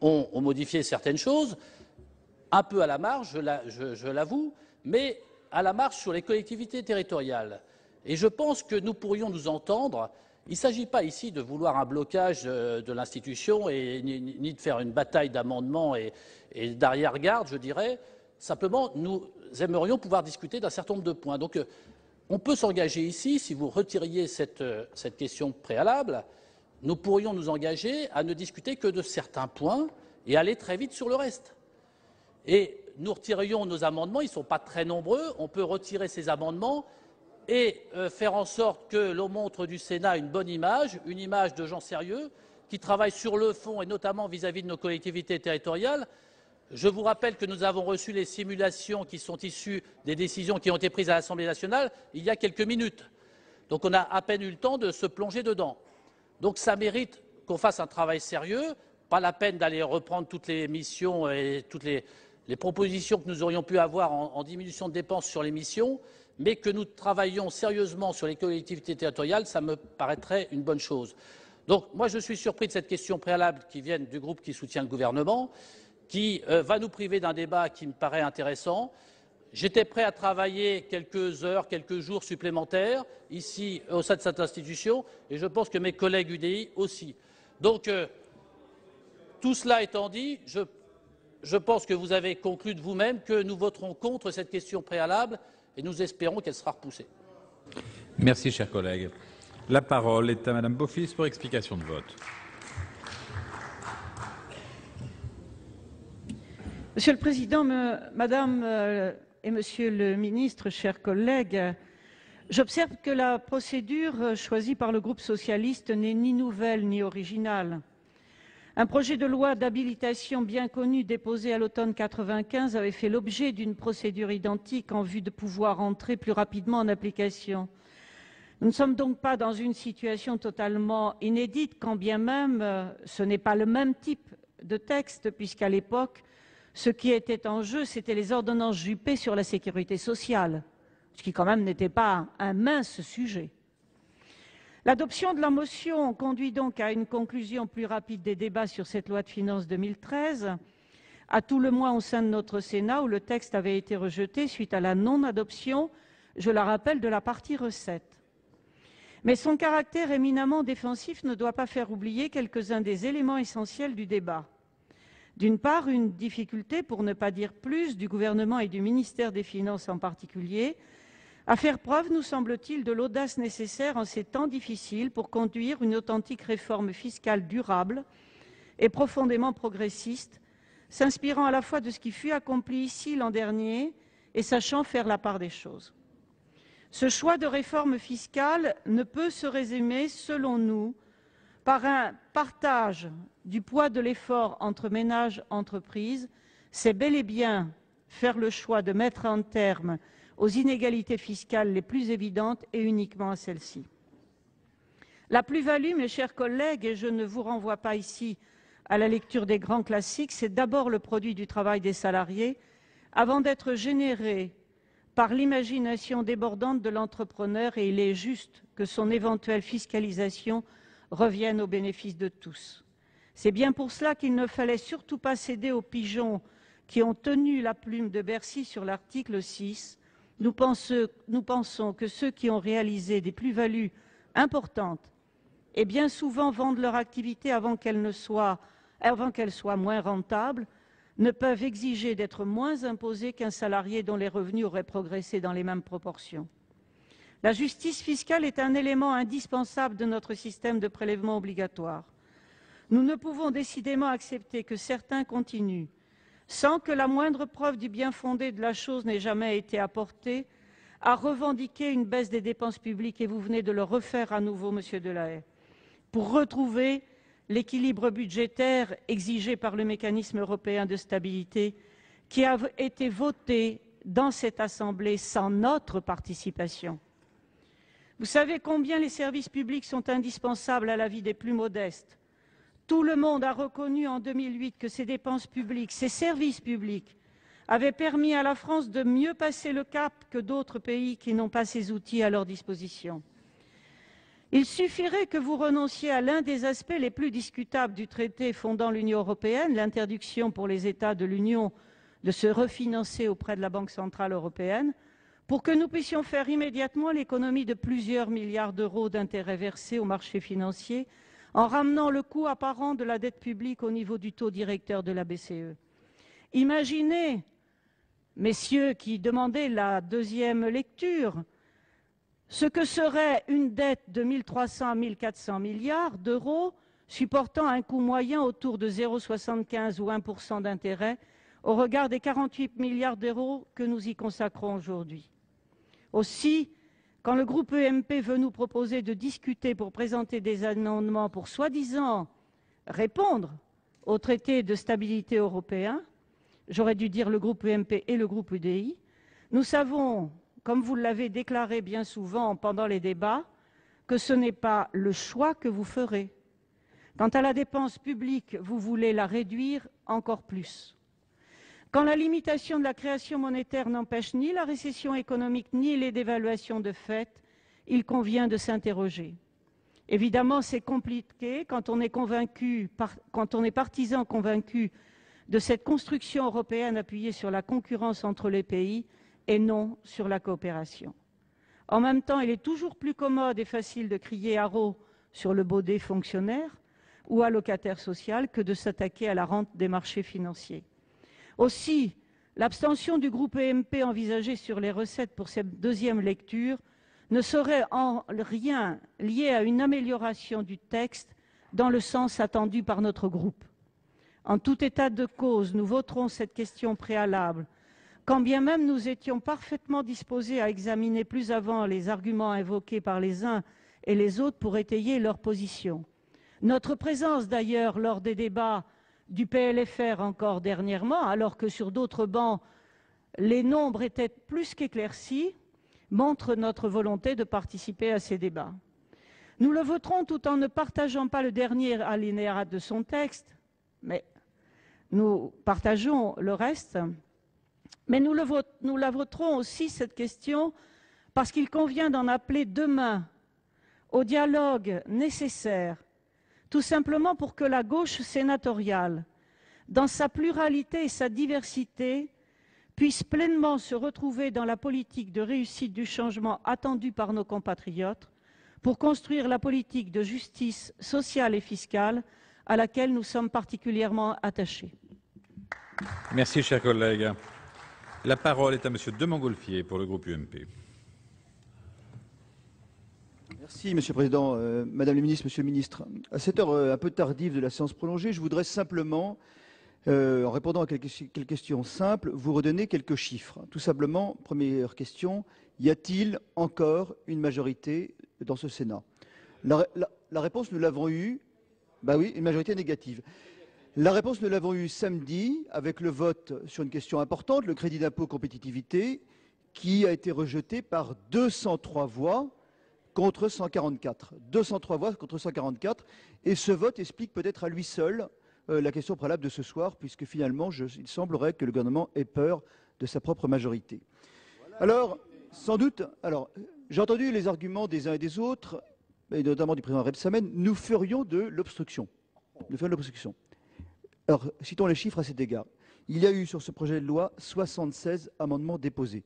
ont modifié certaines choses, un peu à la marge, je l'avoue, mais à la marge sur les collectivités territoriales. Et je pense que nous pourrions nous entendre. Il ne s'agit pas ici de vouloir un blocage de l'institution ni de faire une bataille d'amendements et d'arrière-garde, je dirais. Simplement, nous aimerions pouvoir discuter d'un certain nombre de points. Donc, on peut s'engager ici, si vous retiriez cette question préalable, nous pourrions nous engager à ne discuter que de certains points et aller très vite sur le reste. Et nous retirerions nos amendements, ils ne sont pas très nombreux, on peut retirer ces amendements et faire en sorte que l'on montre du Sénat une bonne image, une image de gens sérieux, qui travaillent sur le fond et notamment vis-à-vis de nos collectivités territoriales. Je vous rappelle que nous avons reçu les simulations qui sont issues des décisions qui ont été prises à l'Assemblée nationale il y a quelques minutes. Donc on a à peine eu le temps de se plonger dedans. Donc ça mérite qu'on fasse un travail sérieux, pas la peine d'aller reprendre toutes les missions et toutes les propositions que nous aurions pu avoir en diminution de dépenses sur les missions, mais que nous travaillions sérieusement sur les collectivités territoriales, ça me paraîtrait une bonne chose. Donc moi je suis surpris de cette question préalable qui vient du groupe qui soutient le gouvernement, qui va nous priver d'un débat qui me paraît intéressant. J'étais prêt à travailler quelques heures, quelques jours supplémentaires ici au sein de cette institution et je pense que mes collègues UDI aussi. Donc tout cela étant dit, je pense que vous avez conclu de vous-même que nous voterons contre cette question préalable et nous espérons qu'elle sera repoussée. Merci, chers collègues. La parole est à Madame Beaufils pour explication de vote. Monsieur le Président, Madame et Monsieur le Ministre, chers collègues, j'observe que la procédure choisie par le groupe socialiste n'est ni nouvelle ni originale. Un projet de loi d'habilitation bien connu déposé à l'automne 1995 avait fait l'objet d'une procédure identique en vue de pouvoir entrer plus rapidement en application. Nous ne sommes donc pas dans une situation totalement inédite, quand bien même ce n'est pas le même type de texte, puisqu'à l'époque, ce qui était en jeu, c'était les ordonnances Juppé sur la sécurité sociale, ce qui quand même n'était pas un mince sujet. L'adoption de la motion conduit donc à une conclusion plus rapide des débats sur cette loi de finances 2013, à tout le moins au sein de notre Sénat, où le texte avait été rejeté suite à la non-adoption, je la rappelle, de la partie recettes. Mais son caractère éminemment défensif ne doit pas faire oublier quelques-uns des éléments essentiels du débat. D'une part, une difficulté, pour ne pas dire plus, du gouvernement et du ministère des Finances en particulier, à faire preuve, nous semble-t-il, de l'audace nécessaire en ces temps difficiles pour conduire une authentique réforme fiscale durable et profondément progressiste, s'inspirant à la fois de ce qui fut accompli ici l'an dernier et sachant faire la part des choses. Ce choix de réforme fiscale ne peut se résumer, selon nous, par un partage du poids de l'effort entre ménages et entreprises. C'est bel et bien faire le choix de mettre un terme aux inégalités fiscales les plus évidentes et uniquement à celles-ci. La plus-value, mes chers collègues, et je ne vous renvoie pas ici à la lecture des grands classiques, c'est d'abord le produit du travail des salariés avant d'être généré par l'imagination débordante de l'entrepreneur, et il est juste que son éventuelle fiscalisation revienne au bénéfice de tous. C'est bien pour cela qu'il ne fallait surtout pas céder aux pigeons qui ont tenu la plume de Bercy sur l'article 6. Nous pensons que ceux qui ont réalisé des plus-values importantes et bien souvent vendent leur activité avant qu'elle soit moins rentable, ne peuvent exiger d'être moins imposés qu'un salarié dont les revenus auraient progressé dans les mêmes proportions. La justice fiscale est un élément indispensable de notre système de prélèvement obligatoire. Nous ne pouvons décidément accepter que certains continuent, sans que la moindre preuve du bien-fondé de la chose n'ait jamais été apportée, à revendiquer une baisse des dépenses publiques, et vous venez de le refaire à nouveau, Monsieur Delahaye, pour retrouver l'équilibre budgétaire exigé par le mécanisme européen de stabilité qui a été voté dans cette Assemblée sans notre participation. Vous savez combien les services publics sont indispensables à la vie des plus modestes. Tout le monde a reconnu en 2008 que ces dépenses publiques, ces services publics, avaient permis à la France de mieux passer le cap que d'autres pays qui n'ont pas ces outils à leur disposition. Il suffirait que vous renonciez à l'un des aspects les plus discutables du traité fondant l'Union européenne, l'interdiction pour les États de l'Union de se refinancer auprès de la Banque centrale européenne, pour que nous puissions faire immédiatement l'économie de plusieurs milliards d'euros d'intérêts versés aux marchés financiers, en ramenant le coût apparent de la dette publique au niveau du taux directeur de la BCE. Imaginez, messieurs qui demandez la deuxième lecture, ce que serait une dette de 1 300 à 1 400 milliards d'euros supportant un coût moyen autour de 0,75 ou 1% d'intérêt au regard des 48 milliards d'euros que nous y consacrons aujourd'hui. Aussi, quand le groupe EMP veut nous proposer de discuter pour présenter des amendements pour soi-disant répondre au traité de stabilité européen, j'aurais dû dire le groupe EMP et le groupe UDI, nous savons, comme vous l'avez déclaré bien souvent pendant les débats, que ce n'est pas le choix que vous ferez. Quant à la dépense publique, vous voulez la réduire encore plus. Quand la limitation de la création monétaire n'empêche ni la récession économique ni les dévaluations de fait, il convient de s'interroger. Évidemment, c'est compliqué quand on est partisan convaincu de cette construction européenne appuyée sur la concurrence entre les pays et non sur la coopération. En même temps, il est toujours plus commode et facile de crier haro sur le baudet fonctionnaire ou allocataire social que de s'attaquer à la rente des marchés financiers. Aussi, l'abstention du groupe EMP envisagée sur les recettes pour cette deuxième lecture ne serait en rien liée à une amélioration du texte dans le sens attendu par notre groupe. En tout état de cause, nous voterons cette question préalable, quand bien même nous étions parfaitement disposés à examiner plus avant les arguments invoqués par les uns et les autres pour étayer leur position. Notre présence d'ailleurs lors des débats du PLFR encore dernièrement, alors que sur d'autres bancs les nombres étaient plus qu'éclaircis, montre notre volonté de participer à ces débats. Nous le voterons tout en ne partageant pas le dernier alinéa de son texte, mais nous partageons le reste. Mais nous la voterons aussi, cette question, parce qu'il convient d'en appeler demain au dialogue nécessaire, tout simplement pour que la gauche sénatoriale, dans sa pluralité et sa diversité, puisse pleinement se retrouver dans la politique de réussite du changement attendu par nos compatriotes pour construire la politique de justice sociale et fiscale à laquelle nous sommes particulièrement attachés. Merci, chers collègues. La parole est à Monsieur de Montgolfier pour le groupe UMP. Merci, Monsieur le Président. Madame la Ministre, Monsieur le Ministre, à cette heure un peu tardive de la séance prolongée, je voudrais simplement, en répondant à quelques questions simples, vous redonner quelques chiffres. Tout simplement, première question, y a-t-il encore une majorité dans ce Sénat? La réponse, nous l'avons eue, oui, une majorité négative. La réponse, nous l'avons eue samedi avec le vote sur une question importante, le crédit d'impôt compétitivité, qui a été rejeté par 203 voix contre 144. 203 voix contre 144. Et ce vote explique peut-être à lui seul la question préalable de ce soir, puisque finalement, il semblerait que le gouvernement ait peur de sa propre majorité. Alors, sans doute, j'ai entendu les arguments des uns et des autres, et notamment du président Rebsamen, nous ferions de l'obstruction. Nous ferions de l'obstruction. Alors, citons les chiffres à cet égard. Il y a eu sur ce projet de loi 76 amendements déposés.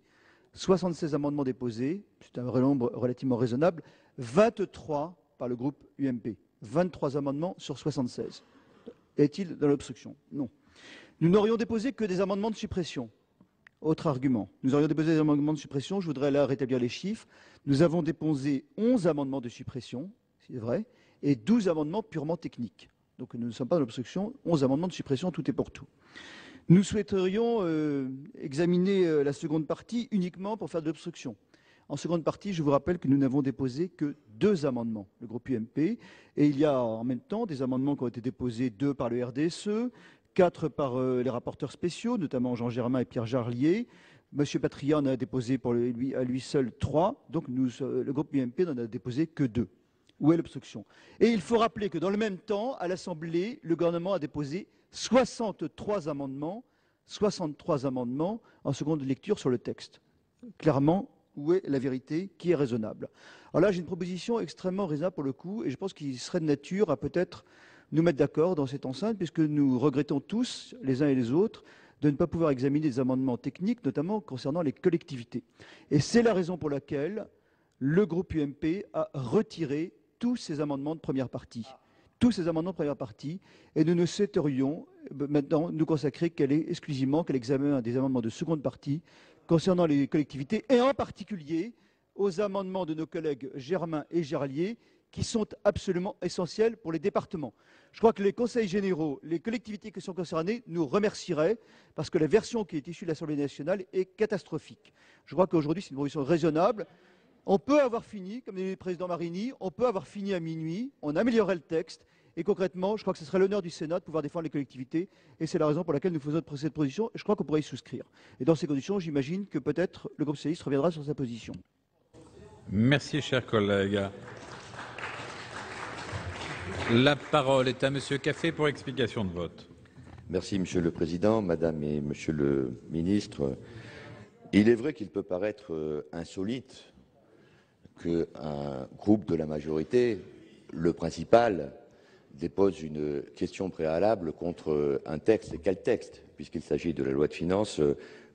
76 amendements déposés, c'est un nombre relativement raisonnable, 23 par le groupe UMP. 23 amendements sur 76. Est-il dans l'obstruction? Non. Nous n'aurions déposé que des amendements de suppression. Autre argument. Nous aurions déposé des amendements de suppression, je voudrais là rétablir les chiffres. Nous avons déposé 11 amendements de suppression, c'est vrai, et 12 amendements purement techniques. Donc nous ne sommes pas dans l'obstruction, 11 amendements de suppression, tout est pour tout. Nous souhaiterions examiner la seconde partie uniquement pour faire de l'obstruction. En seconde partie, je vous rappelle que nous n'avons déposé que 2 amendements, le groupe UMP, et il y a en même temps des amendements qui ont été déposés, 2 par le RDSE, 4 par les rapporteurs spéciaux, notamment Jean Germain et Pierre Jarlier, Monsieur Patria en a déposé à lui seul 3, donc le groupe UMP n'en a déposé que 2. Où est l'obstruction? Et il faut rappeler que dans le même temps, à l'Assemblée, le gouvernement a déposé 63 amendements en seconde lecture sur le texte. Clairement, où est la vérité qui est raisonnable? Alors là, j'ai une proposition extrêmement raisonnable pour le coup, et je pense qu'il serait de nature à peut-être nous mettre d'accord dans cette enceinte, puisque nous regrettons tous, les uns et les autres, de ne pas pouvoir examiner des amendements techniques, notamment concernant les collectivités. Et c'est la raison pour laquelle le groupe UMP a retiré tous ces amendements de première partie. Tous ces amendements de première partie, et nous ne souhaiterions maintenant nous consacrer exclusivement qu'à l'examen des amendements de seconde partie concernant les collectivités, et en particulier aux amendements de nos collègues Germain et Géralier, qui sont absolument essentiels pour les départements. Je crois que les conseils généraux, les collectivités qui sont concernées nous remercieraient, parce que la version qui est issue de l'Assemblée nationale est catastrophique. Je crois qu'aujourd'hui, c'est une proposition raisonnable. On peut avoir fini, comme dit le président Marini, on peut avoir fini à minuit, on améliorerait le texte, et concrètement, je crois que ce serait l'honneur du Sénat de pouvoir défendre les collectivités, et c'est la raison pour laquelle nous faisons cette position, et je crois qu'on pourrait y souscrire. Et dans ces conditions, j'imagine que peut-être le groupe socialiste reviendra sur sa position. Merci, cher collègue. La parole est à Monsieur Café pour explication de vote. Merci, Monsieur le Président, Madame et Monsieur le Ministre. Il est vrai qu'il peut paraître insolite qu'un groupe de la majorité, le principal, dépose une question préalable contre un texte. Et quel texte? Puisqu'il s'agit de la loi de finances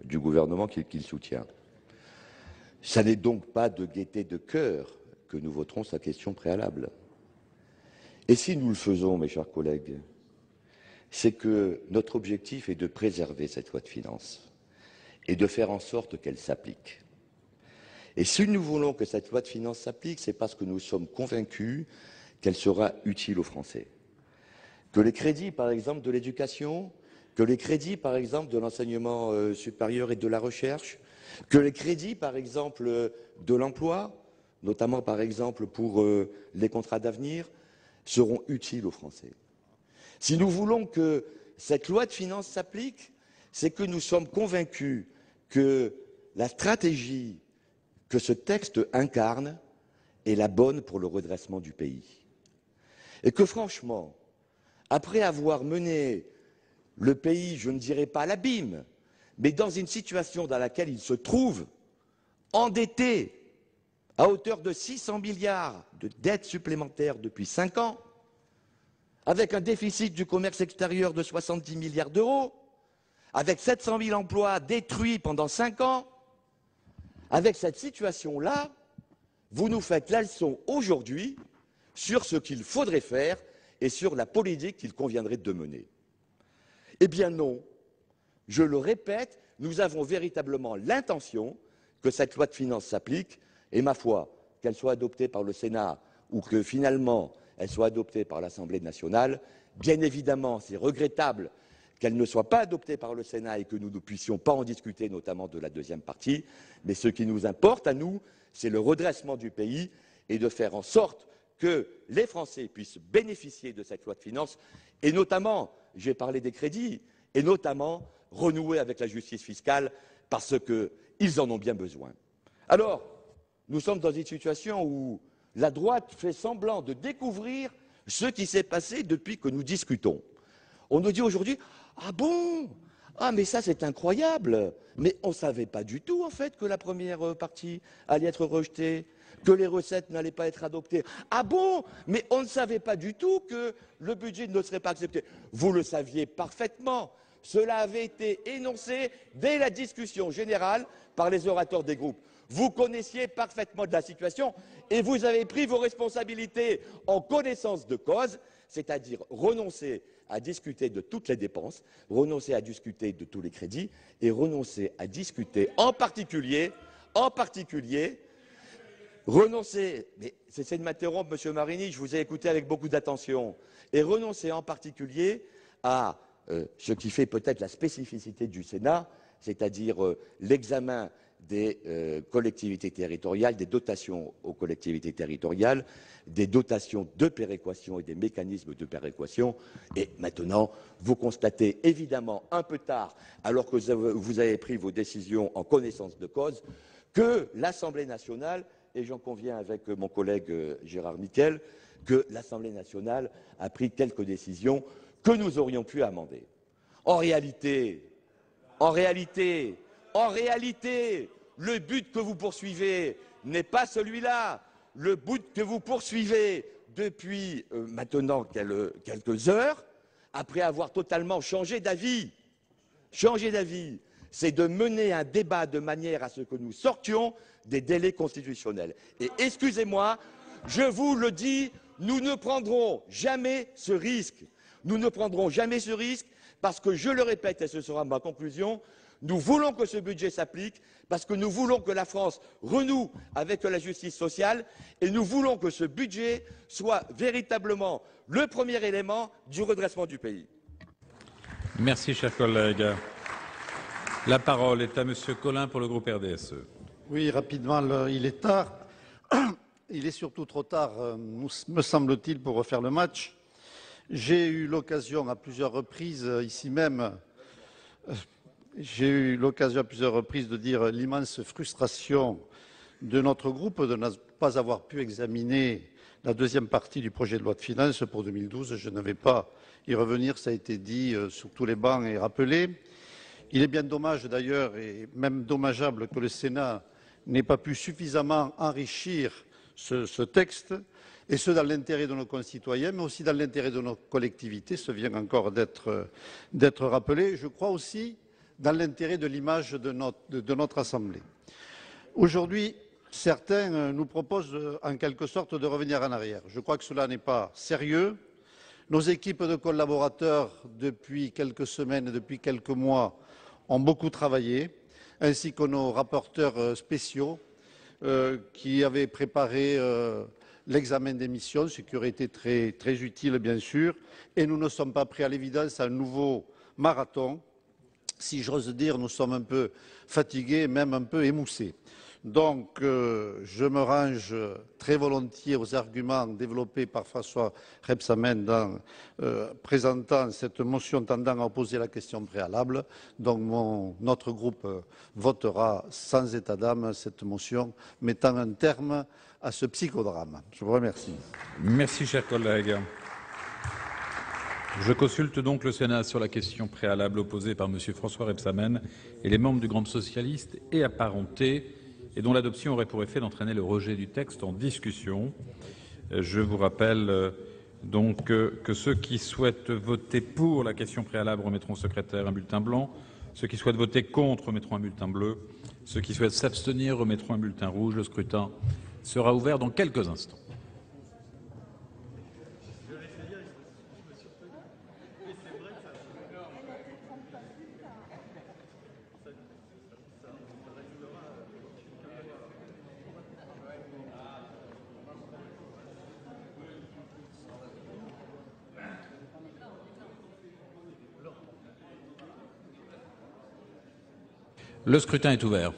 du gouvernement qu'il soutient. Ça n'est donc pas de gaieté de cœur que nous voterons sa question préalable. Et si nous le faisons, mes chers collègues, c'est que notre objectif est de préserver cette loi de finances et de faire en sorte qu'elle s'applique. Et si nous voulons que cette loi de finances s'applique, c'est parce que nous sommes convaincus qu'elle sera utile aux Français. Que les crédits, par exemple, de l'éducation, que les crédits, par exemple, de l'enseignement supérieur et de la recherche, que les crédits, par exemple, de l'emploi, notamment, par exemple, pour les contrats d'avenir, seront utiles aux Français. Si nous voulons que cette loi de finances s'applique, c'est que nous sommes convaincus que la stratégie que ce texte incarne est la bonne pour le redressement du pays. Et que franchement, après avoir mené le pays, je ne dirais pas à l'abîme, mais dans une situation dans laquelle il se trouve, endetté à hauteur de 600 milliards de dettes supplémentaires depuis 5 ans, avec un déficit du commerce extérieur de 70 milliards d'euros, avec 700 000 emplois détruits pendant 5 ans, avec cette situation-là, vous nous faites la leçon aujourd'hui sur ce qu'il faudrait faire et sur la politique qu'il conviendrait de mener. Eh bien non, je le répète, nous avons véritablement l'intention que cette loi de finances s'applique, et ma foi, qu'elle soit adoptée par le Sénat ou que finalement elle soit adoptée par l'Assemblée nationale, bien évidemment c'est regrettable qu'elle ne soit pas adoptée par le Sénat et que nous ne puissions pas en discuter, notamment de la deuxième partie, mais ce qui nous importe à nous, c'est le redressement du pays et de faire en sorte que les Français puissent bénéficier de cette loi de finances, et notamment, j'ai parlé des crédits, et notamment renouer avec la justice fiscale, parce qu'ils en ont bien besoin. Alors, nous sommes dans une situation où la droite fait semblant de découvrir ce qui s'est passé depuis que nous discutons. On nous dit aujourd'hui « Ah bon? Ah mais ça c'est incroyable !» Mais on ne savait pas du tout en fait que la première partie allait être rejetée, que les recettes n'allaient pas être adoptées. Ah bon? Mais on ne savait pas du tout que le budget ne serait pas accepté. Vous le saviez parfaitement. Cela avait été énoncé dès la discussion générale par les orateurs des groupes. Vous connaissiez parfaitement de la situation et vous avez pris vos responsabilités en connaissance de cause, c'est-à-dire renoncer à discuter de toutes les dépenses, renoncer à discuter de tous les crédits et renoncer à discuter en particulier, renoncer, mais cessez de m'interrompre, Monsieur Marini, je vous ai écouté avec beaucoup d'attention, et renoncer en particulier à ce qui fait peut-être la spécificité du Sénat, c'est-à-dire l'examen des collectivités territoriales, des dotations aux collectivités territoriales, des dotations de péréquation et des mécanismes de péréquation. Et maintenant, vous constatez évidemment un peu tard, alors que vous avez pris vos décisions en connaissance de cause, que l'Assemblée nationale, et j'en conviens avec mon collègue Gérard Miquel, que l'Assemblée nationale a pris quelques décisions que nous aurions pu amender. En réalité, le but que vous poursuivez n'est pas celui-là. Le but que vous poursuivez depuis maintenant quelques heures, après avoir totalement changé d'avis, c'est de mener un débat de manière à ce que nous sortions des délais constitutionnels. Et excusez-moi, je vous le dis, nous ne prendrons jamais ce risque. Nous ne prendrons jamais ce risque parce que, je le répète, et ce sera ma conclusion, nous voulons que ce budget s'applique parce que nous voulons que la France renoue avec la justice sociale et nous voulons que ce budget soit véritablement le premier élément du redressement du pays. Merci, cher collègue. La parole est à Monsieur Collin pour le groupe RDSE. Oui, rapidement, il est tard. Il est surtout trop tard, me semble-t-il, pour refaire le match. J'ai eu l'occasion à plusieurs reprises, ici même, de dire l'immense frustration de notre groupe de ne pas avoir pu examiner la deuxième partie du projet de loi de finances pour 2012. Je ne vais pas y revenir, ça a été dit sur tous les bancs et rappelé. Il est bien dommage d'ailleurs, et même dommageable, que le Sénat n'ait pas pu suffisamment enrichir ce texte, et ce dans l'intérêt de nos concitoyens, mais aussi dans l'intérêt de nos collectivités, ce vient encore d'être rappelé. Je crois aussi dans l'intérêt de l'image de notre Assemblée. Aujourd'hui, certains nous proposent en quelque sorte de revenir en arrière. Je crois que cela n'est pas sérieux. Nos équipes de collaborateurs, depuis quelques semaines, depuis quelques mois, ont beaucoup travaillé, ainsi que nos rapporteurs spéciaux qui avaient préparé l'examen des missions, ce qui aurait été très, très utile, bien sûr. Et nous ne sommes pas prêts, à l'évidence, à un nouveau marathon. Si j'ose dire, nous sommes un peu fatigués, même un peu émoussés. Donc, je me range très volontiers aux arguments développés par François Rebsamen dans présentant cette motion tendant à opposer la question préalable. Donc, notre groupe votera sans état d'âme cette motion mettant un terme à ce psychodrame. Je vous remercie. Merci, cher collègue. Je consulte donc le Sénat sur la question préalable opposée par M. François Rebsamen et les membres du groupe socialiste et apparentés, et dont l'adoption aurait pour effet d'entraîner le rejet du texte en discussion. Je vous rappelle donc que ceux qui souhaitent voter pour la question préalable remettront au secrétaire un bulletin blanc, ceux qui souhaitent voter contre remettront un bulletin bleu, ceux qui souhaitent s'abstenir remettront un bulletin rouge. Le scrutin sera ouvert dans quelques instants. Le scrutin est ouvert.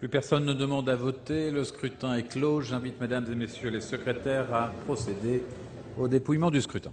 Plus personne ne demande à voter. Le scrutin est clos. J'invite mesdames et messieurs les secrétaires à procéder au dépouillement du scrutin.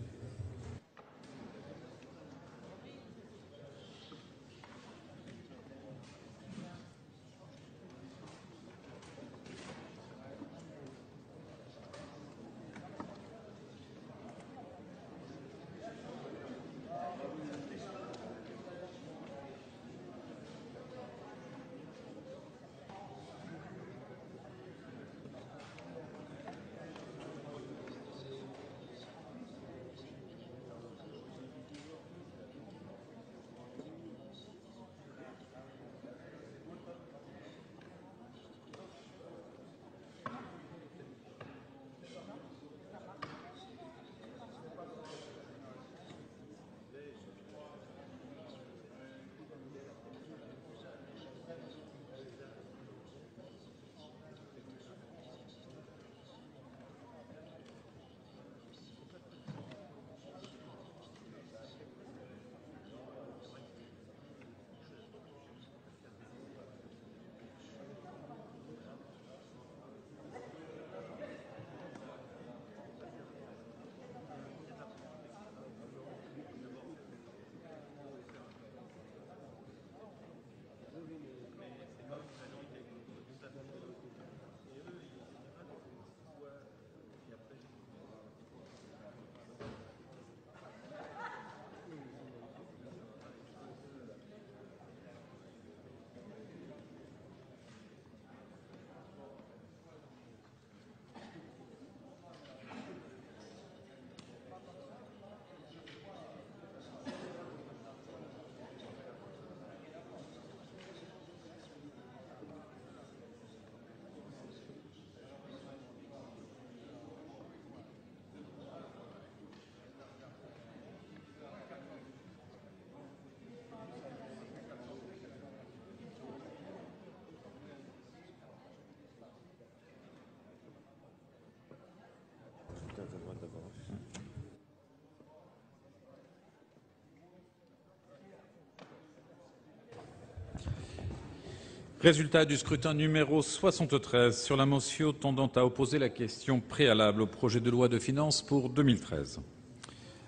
Résultat du scrutin numéro 73 sur la motion tendant à opposer la question préalable au projet de loi de finances pour 2013.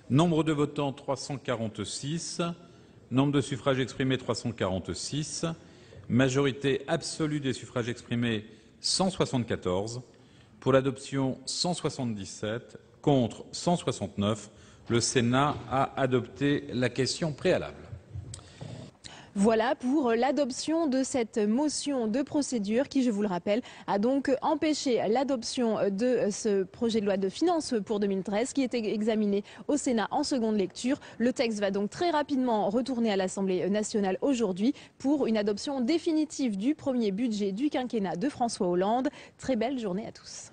Nombre de votants 346, nombre de suffrages exprimés 346, majorité absolue des suffrages exprimés 174, pour l'adoption 177, contre 169. Le Sénat a adopté la question préalable. Voilà pour l'adoption de cette motion de procédure qui, je vous le rappelle, a donc empêché l'adoption de ce projet de loi de finances pour 2013 qui était examiné au Sénat en seconde lecture. Le texte va donc très rapidement retourner à l'Assemblée nationale aujourd'hui pour une adoption définitive du premier budget du quinquennat de François Hollande. Très belle journée à tous.